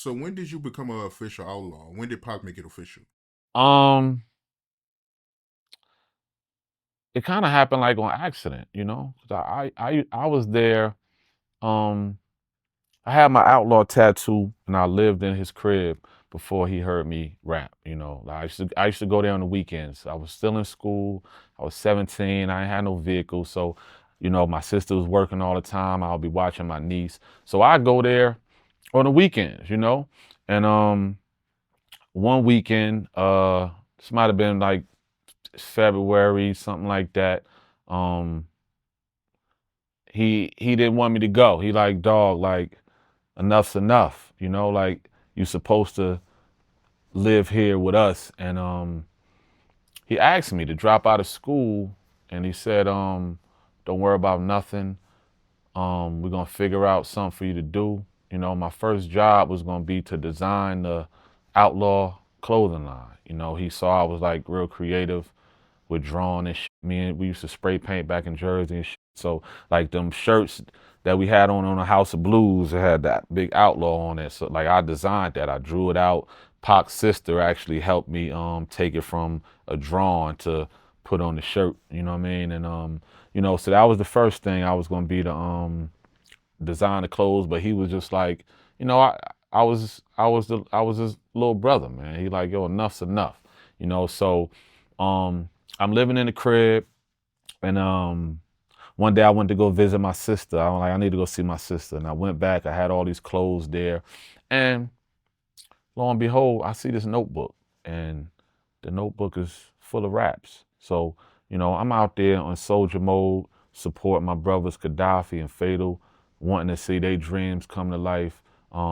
So when did you become an official outlaw? When did Pac make it official? Um, it kind of happened like on accident, you know. 'Cause I was there. Um, I had my outlaw tattoo, and I lived in his crib before he heard me rap. You know, like I used to go there on the weekends. I was still in school. I was 17. I ain't had no vehicle, so you know my sister was working all the time. I'll be watching my niece, so I go there on the weekends. You know, and one weekend, this might have been like February, something like that. Um, he didn't want me to go. He like, dog, like enough's enough. You know, like you supposed to live here with us. And he asked me to drop out of school, and he said, don't worry about nothing. We're gonna figure out something for you to do. You know, my first job was gonna be to design the Outlaw clothing line. You know, he saw I was like real creative with drawing and shit. Me and we used to spray paint back in Jersey and shit. So like them shirts that we had on the House of Blues, it had that big Outlaw on it. So like I designed that. I drew it out. Pac's sister actually helped me take it from a drawing to put on the shirt. You know what I mean? And you know, so that was the first thing I was gonna be the design the clothes, but he was just like, you know, I was his little brother, man. He like, yo, enough's enough. You know, so I'm living in the crib, and one day I went to go visit my sister. I was like, I need to go see my sister. And I went back, I had all these clothes there. And lo and behold, I see this notebook, and the notebook is full of raps. So, you know, I'm out there on soldier mode, supporting my brothers Gaddafi and Fatal, wanting to see their dreams come to life.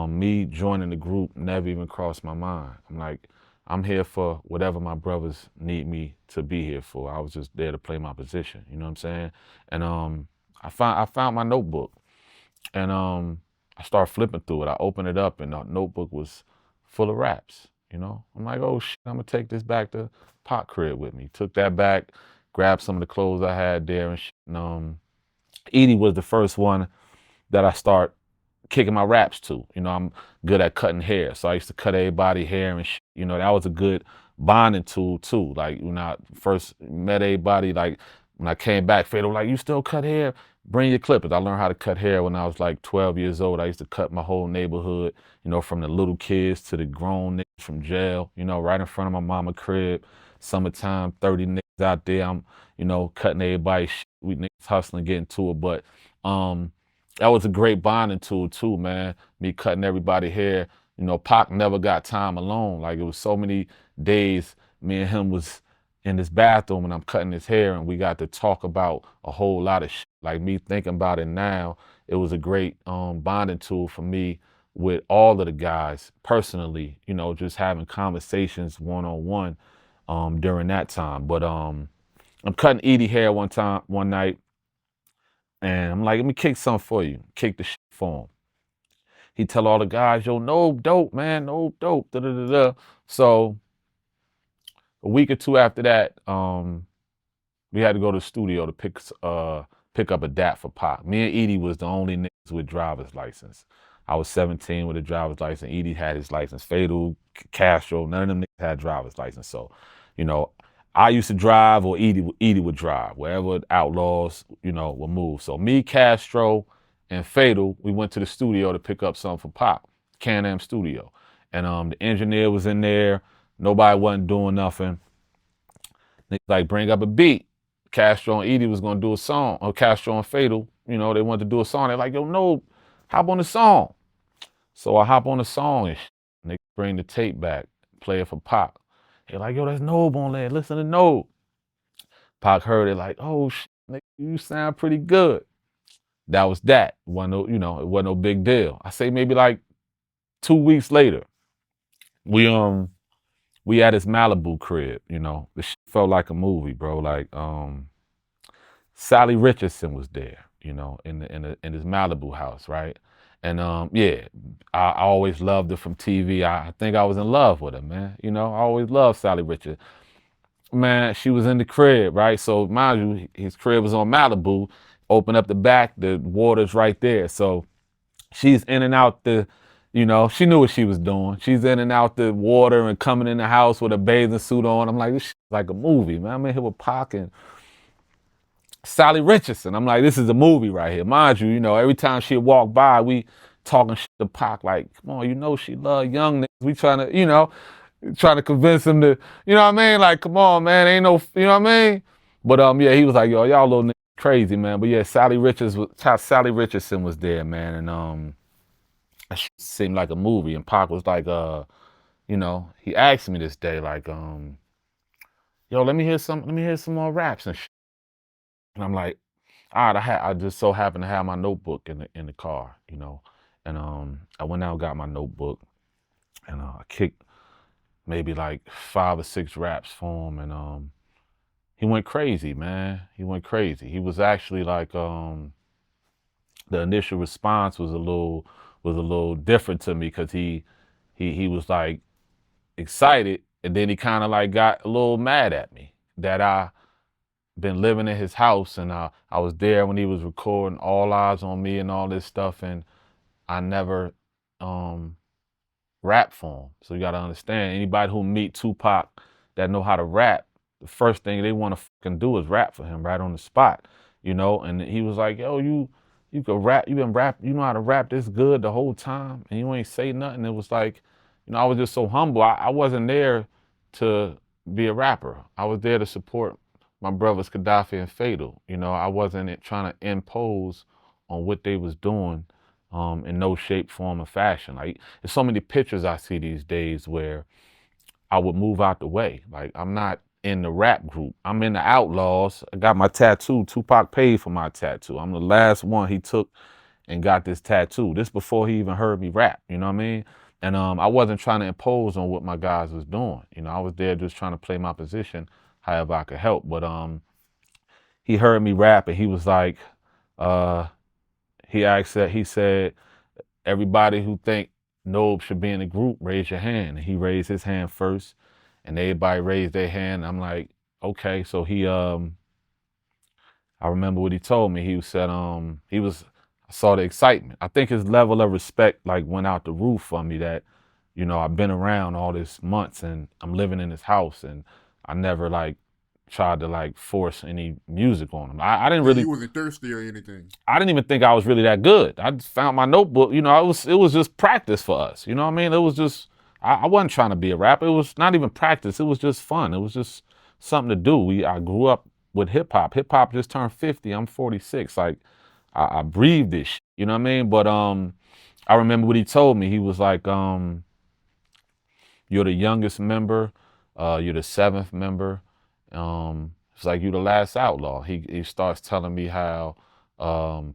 Me joining the group never even crossed my mind. I'm like, I'm here for whatever my brothers need me to be here for. I was just there to play my position. You know what I'm saying? And I found my notebook, and I started flipping through it. I opened it up, and the notebook was full of raps. You know, I'm like, oh shit, I'm gonna take this back to Pot crib with me. Took that back, grabbed some of the clothes I had there, and shit. And Edie was the first one that I start kicking my raps to. You know, I'm good at cutting hair, so I used to cut everybody hair and shit. You know, that was a good bonding tool too. Like when I first met everybody, like when I came back, Fatal like, you still cut hair? Bring your clippers. I learned how to cut hair when I was like 12 years old. I used to cut my whole neighborhood, you know, from the little kids to the grown niggas from jail, you know, right in front of my mama crib. Summertime, 30 niggas out there. I'm, you know, cutting everybody shit. We niggas hustling, getting to it. But um that was a great bonding tool too, man. Me cutting everybody hair. You know, Pac never got time alone. Like it was so many days me and him was in this bathroom and I'm cutting his hair, and we got to talk about a whole lot of shit. Like me thinking about it now, it was a great bonding tool for me with all of the guys personally, you know, just having conversations one on one during that time. But I'm cutting Edie hair one night, and I'm like, let me kick something for you. Kick the shit for him. He tell all the guys, yo, no dope, man, no dope. Da da da da. So a week or two after that, we had to go to the studio to pick up a DAT for Pop. Me and Edie was the only niggas with driver's license. I was 17 with a driver's license. Edie had his license. Fatal, Castro, none of them niggas had driver's license. So, you know, I used to drive, or Edie would drive. Wherever Outlaws, you know, would move. So me, Castro, and Fatal, we went to the studio to pick up something for Pop, Can-Am Studio. And the engineer was in there. Nobody wasn't doing nothing. They like, bring up a beat. Castro and Edie was gonna do a song, or Castro and Fatal, you know, they wanted to do a song. They're like, yo, no, hop on the song. So I hop on the song, and they bring the tape back, play it for Pac. They're like, yo, that's Nobe on there. Listen to Nobe. Pac heard it, like, oh shit, nigga, you sound pretty good. That was that. It wasn't no, you know, it wasn't no big deal. I say maybe like 2 weeks later, we we at his Malibu crib, you know. The shit felt like a movie, bro. Like Salli Richardson was there, you know, in his Malibu house, right? And yeah, I always loved her from TV. I think I was in love with her, man. You know, I always loved Salli Richardson. Man, she was in the crib, right? So mind you, his crib was on Malibu. Open up the back, the water's right there. So she's in and out You know, she knew what she was doing. She's in and out the water and coming in the house with a bathing suit on. I'm like, this shit's like a movie, man. I'm in here with Pac and Salli Richardson. I'm like, this is a movie right here. Mind you, every time she'd walk by, we talking shit to Pac, like, come on, she love young niggas. We trying to, trying to convince him to, you know what I mean? Like, come on, man, ain't no, you know what I mean? But yeah, he was like, yo, y'all little niggas crazy, man. But yeah, Salli Richardson was there, man, and that shit seemed like a movie. And Pac was like, he asked me this day, like, yo, let me hear some more raps and shit. And I'm like, all right, I just so happened to have my notebook in the car, and I went out and got my notebook, and I kicked maybe like 5 or 6 raps for him, and he went crazy, man. He went crazy. He was actually like, the initial response was a little different to me because he was like excited, and then he kind of like got a little mad at me that I been living in his house, and I was there when he was recording All Eyes on Me and all this stuff, and I never rap for him. So you gotta understand, anybody who meet Tupac that know how to rap, the first thing they want to fucking do is rap for him right on the spot, And he was like, "Yo, you could rap. You been rap. You know how to rap this good the whole time, and you ain't say nothing." It was like, I was just so humble. I wasn't there to be a rapper. I was there to support my brothers Gaddafi and Fatal. I wasn't trying to impose on what they was doing, in no shape, form, or fashion. Like, there's so many pictures I see these days where I would move out the way. Like, I'm not in the rap group. I'm in the Outlawz. I got my tattoo. Tupac paid for my tattoo. I'm the last one he took and got this tattoo. This before he even heard me rap, you know what I mean? And I wasn't trying to impose on what my guys was doing. I was there just trying to play my position however I could help. But he heard me rap, and he was like, he said, everybody who think Nob should be in the group, raise your hand. And he raised his hand first, and everybody raised their hand. I'm like, okay. So I remember what he told me. He said, I saw the excitement. I think his level of respect like went out the roof for me that, I've been around all this months and I'm living in his house, and I never like tried to like force any music on him. I didn't really. You wasn't thirsty or anything. I didn't even think I was really that good. I just found my notebook. It was just practice for us. You know what I mean? It was just I wasn't trying to be a rapper. It was not even practice. It was just fun. It was just something to do. I grew up with hip hop. Hip hop just turned 50. I'm 46. Like I breathed this. You know what I mean? But I remember what he told me. He was like, "You're the youngest member. You're the 7th member. It's like you're the last outlaw." He starts telling me how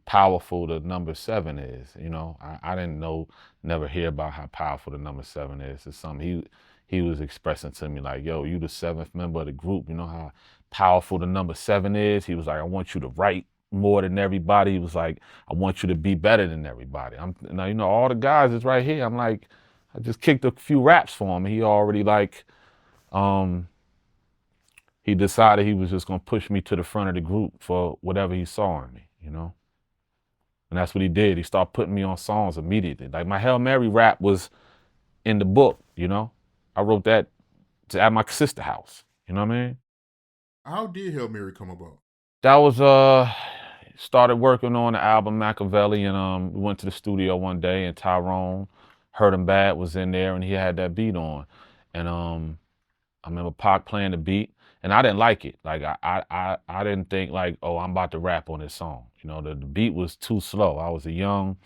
powerful the number 7 is. I didn't never hear about how powerful the number 7 is. It's something he was expressing to me, like, yo, you the 7th member of the group. You know how powerful the number 7 is? He was like, I want you to write more than everybody. He was like, I want you to be better than everybody. All the guys is right here. I'm like, I just kicked a few raps for him. He already like, he decided he was just gonna push me to the front of the group for whatever he saw in me, And that's what he did. He started putting me on songs immediately. Like my Hail Mary rap was in the book, I wrote that at my sister's house. You know what I mean? How did Hail Mary come about? That was started working on the album Machiavelli, and we went to the studio one day, and Tyrone, Hurt 'Em Bad, was in there, and he had that beat on. And I remember Pac playing the beat, and I didn't like it. Like I didn't think like, oh, I'm about to rap on this song. The beat was too slow. I was a young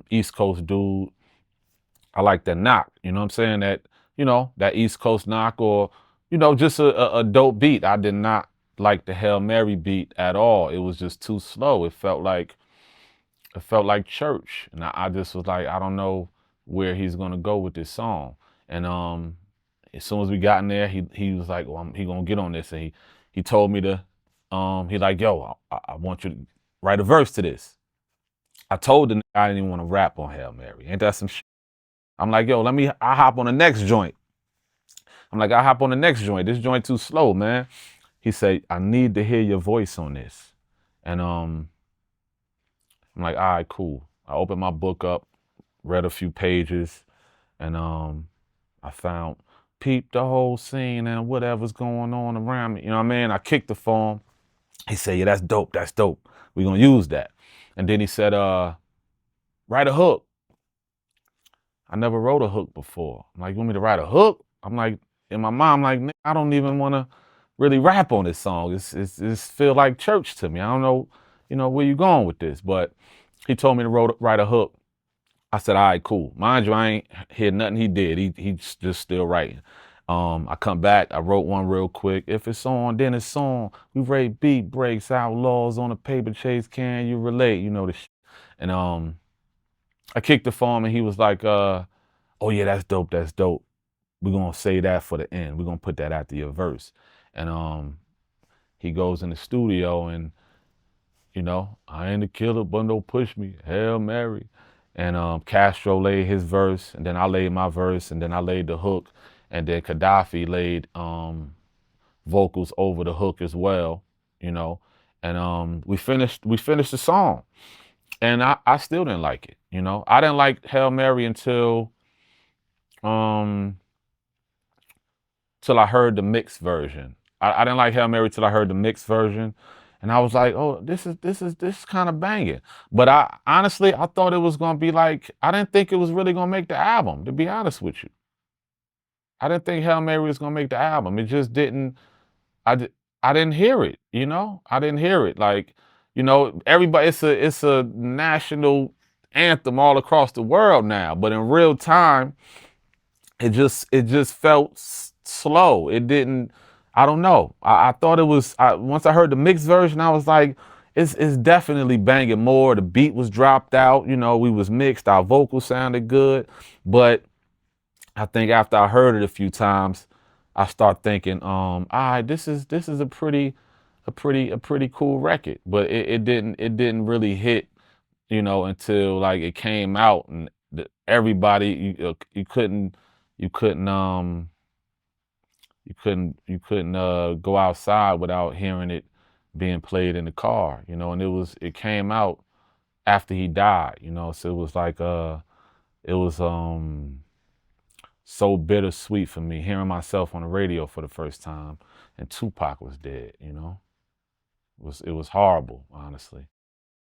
East Coast dude. I like that knock. You know what I'm saying? That East Coast knock, or just a dope beat. I did not like the Hail Mary beat at all. It was just too slow. It felt like church, and I just was like, I don't know where he's gonna go with this song. And as soon as we got in there, he was like, well, he gonna get on this, and he told me to, he like, yo, I want you to write a verse to this. I told the nigga I didn't even want to rap on Hail Mary. Ain't that some shit? I'm like, yo, I hop on the next joint. This joint too slow, man. He said, I need to hear your voice on this. And I'm like, all right, cool. I opened my book up, read a few pages, and I found peep the whole scene and whatever's going on around me. You know what I mean? I kicked the phone. He said, "Yeah, that's dope. That's dope. We're gonna use that." And then he said, "Write a hook." I never wrote a hook before. I'm like, "You want me to write a hook?" I'm like, in my mind, I'm like, "Nigga, I don't even want to really rap on this song. It's feel like church to me. I don't know, where you going with this." But he told me to write a hook. I said, "All right, cool." Mind you, I ain't hear nothing he did. He's just still writing. I come back, I wrote one real quick. If it's on, then it's on. We rate beat breaks, outlaws on a paper chase. Can you relate? You know the shit. And I kicked the phone and he was like, "Oh yeah, that's dope. That's dope. We're gonna say that for the end. We're gonna put that after your verse." And he goes in the studio and I ain't a killer, but don't push me. Hail Mary. And Castro laid his verse, and then I laid my verse, and then I laid the hook, and then Gaddafi laid vocals over the hook as well, you know. And we finished the song, and I still didn't like it, I didn't like Hail Mary until um till I heard the mixed version. I didn't like Hail Mary till I heard the mixed version. And I was like, "Oh, this is kind of banging." But I honestly, I thought it was gonna be like, I didn't think it was really gonna make the album, to be honest with you. I didn't think Hail Mary was gonna make the album. It just didn't. I di- I didn't hear it. I didn't hear it. Like, everybody. It's a national anthem all across the world now. But in real time, it just felt slow. It didn't. I don't know. I thought it was. Once I heard the mixed version, I was like, it's definitely banging more. The beat was dropped out. We was mixed. Our vocals sounded good, but I think after I heard it a few times, I start thinking, all right, this is a pretty cool record. But it didn't really hit, until like it came out and everybody you couldn't you couldn't go outside without hearing it being played in the car, and it came out after he died, so it was like it was so bittersweet for me hearing myself on the radio for the first time and Tupac was dead. It was horrible, honestly.